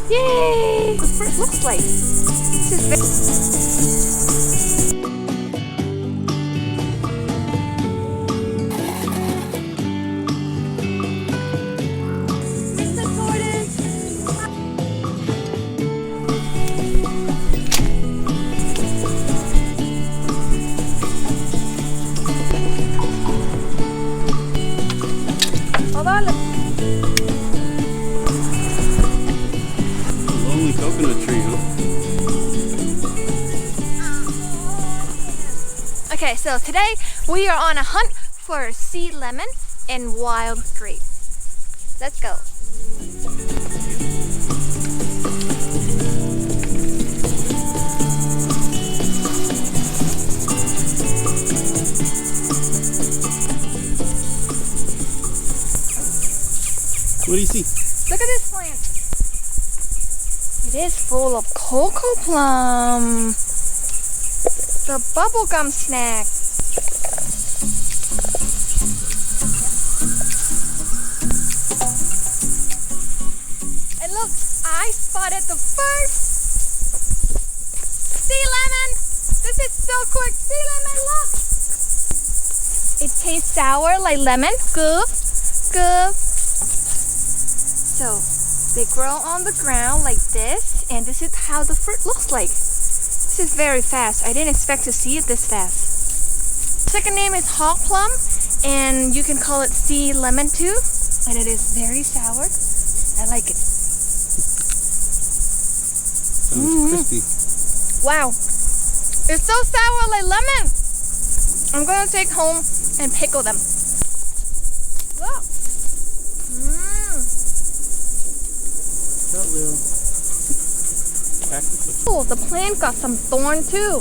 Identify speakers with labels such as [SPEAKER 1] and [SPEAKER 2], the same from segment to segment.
[SPEAKER 1] Yay! That's what it looks like. This is Mr. Tortoise. Hold on.
[SPEAKER 2] Lonely coconut tree, huh?
[SPEAKER 1] Okay, so today we are on a hunt for sea lemon and wild grape. Let's go.
[SPEAKER 2] What do you see?
[SPEAKER 1] Look at this plant. It is full of cocoa plum. The bubblegum snack. And look, I spotted the first sea lemon. This is so quick. Sea lemon, look. It tastes sour like lemon. Good. Good. So they grow on the ground like this, and this is how the fruit looks like. This is very fast. I didn't expect to see it this fast. Second name is hog plum, and you can call it sea lemon too, and it is very sour. I like it.
[SPEAKER 2] Sounds crispy.
[SPEAKER 1] Wow, it's so sour like lemon. I'm gonna take home and pickle them. Look.
[SPEAKER 2] That little cactus.
[SPEAKER 1] Oh, the plant got some thorn too.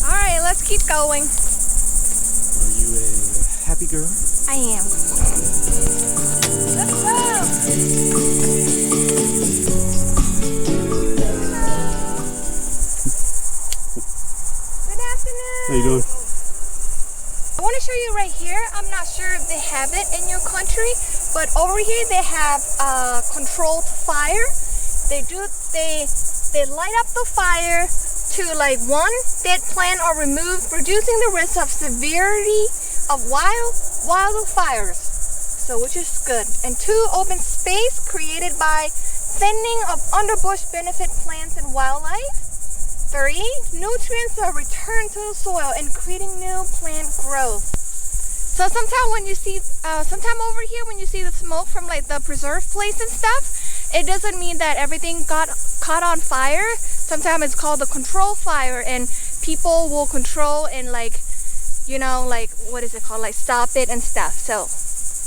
[SPEAKER 1] All right, let's keep going.
[SPEAKER 2] Are you a happy girl?
[SPEAKER 1] I am. Let's go. Good afternoon.
[SPEAKER 2] How you doing?
[SPEAKER 1] I want to show you right here. I'm not sure if they have it in your country, but over here they have controlled fire. They light up the fire to like one dead plant or remove, reducing the risk of severity of wildfires. So which is good. And 2, open space created by thinning of underbush benefit plants and wildlife. 3, nutrients are returned to the soil and creating new plant growth. So sometimes when you see, sometime over here when you see the smoke from like the preserve place and stuff, it doesn't mean that everything got caught on fire. Sometimes it's called the control fire, and people will control and like, you know, like what is it called, like stop it and stuff. So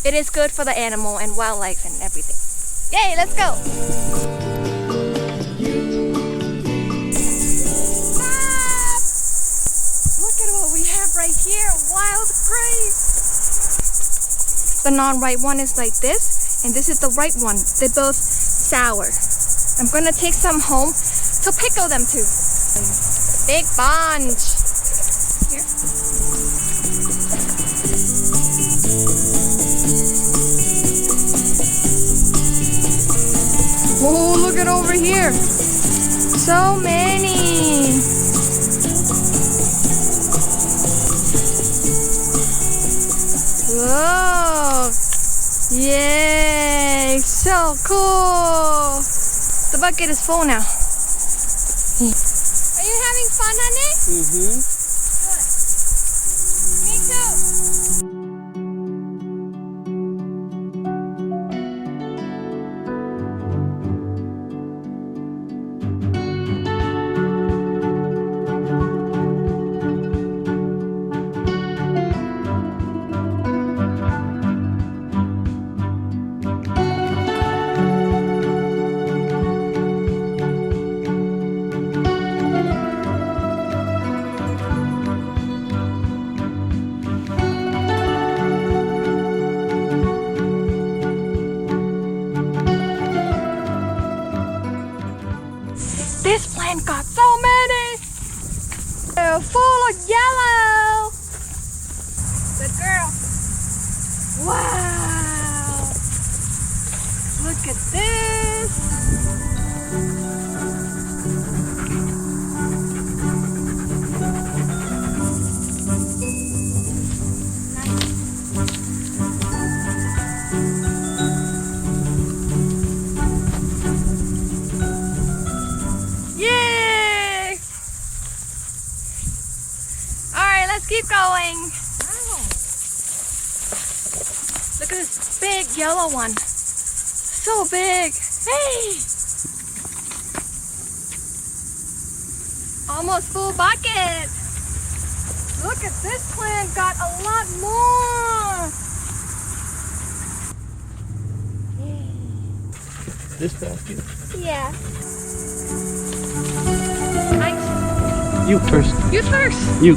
[SPEAKER 1] it is good for the animal and wildlife and everything. Yay, let's go. Right here, wild grape. The non-ripe one is like this, and this is the ripe one. They're both sour. I'm gonna take some home to pickle them too. Big bunch. Here. Oh, look at over here. So many. Look! Yay! So cool! The bucket is full now. Are you having fun, honey?
[SPEAKER 2] Mm-hmm.
[SPEAKER 1] Good. Me too. This plant got so many. They're full of yellow. Good girl. Wow. Look Look at this. Yay! Alright, let's keep going. Wow. Look at this big yellow one. So big. Hey! Almost full bucket. Look at this plant, got a lot more.
[SPEAKER 2] This basket.
[SPEAKER 1] Yeah. Nice.
[SPEAKER 2] You first.
[SPEAKER 1] You first.
[SPEAKER 2] You.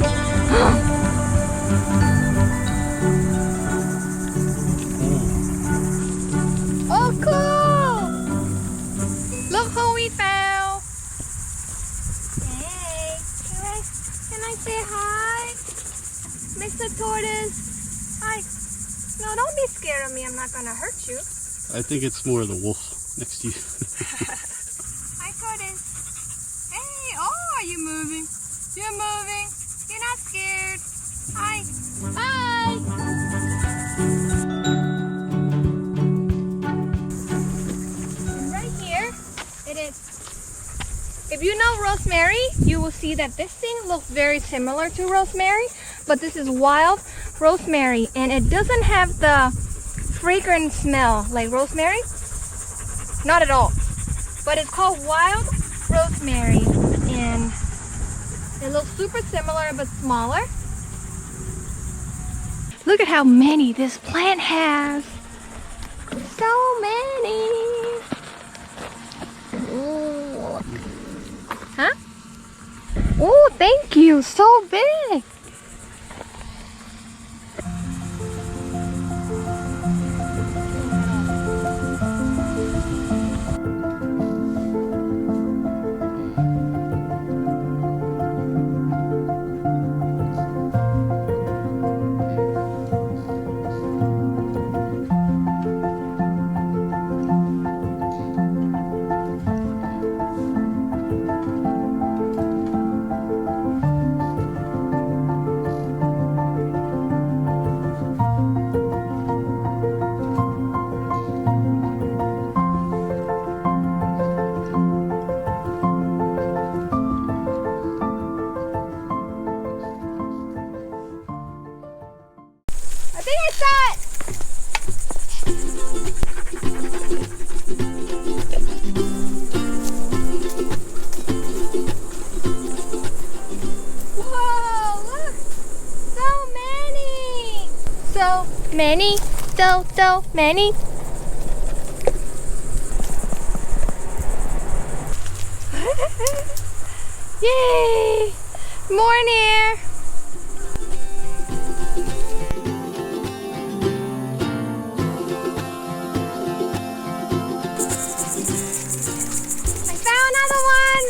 [SPEAKER 1] Oh, cool. Look who we found. Hey, can I say hi? Mr. Tortoise. Hi. No, don't be scared of me. I'm not gonna hurt you.
[SPEAKER 2] I think it's more the wolf next to you.
[SPEAKER 1] Hi, Tortoise. Hey, oh, are you moving? You're moving. You're not scared. Hi. Bye. And right here, it is. If you know rosemary, you will see that this thing looks very similar to rosemary, but this is wild rosemary, and it doesn't have the fragrant smell like rosemary. Not at all. But it's called wild rosemary, and it looks super similar but smaller. Look at how many this plant has. So many. Ooh. Huh? Oh, thank you. So big. I think I saw it. Whoa, look. So many. So many. So many. Yay. More near. Another one.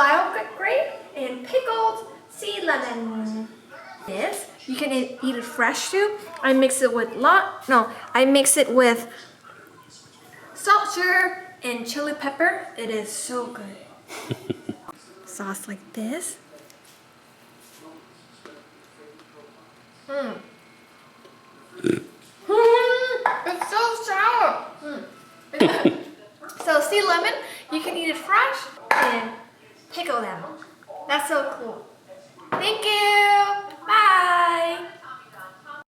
[SPEAKER 1] wild grape and pickled sea lemon. This you can eat it fresh too. I mix it with salt, sugar, and chili pepper. It is so good. Sauce like this. It's so sour. So sea lemon, you can eat it fresh and pickle them. That's so cool. Thank you. Bye.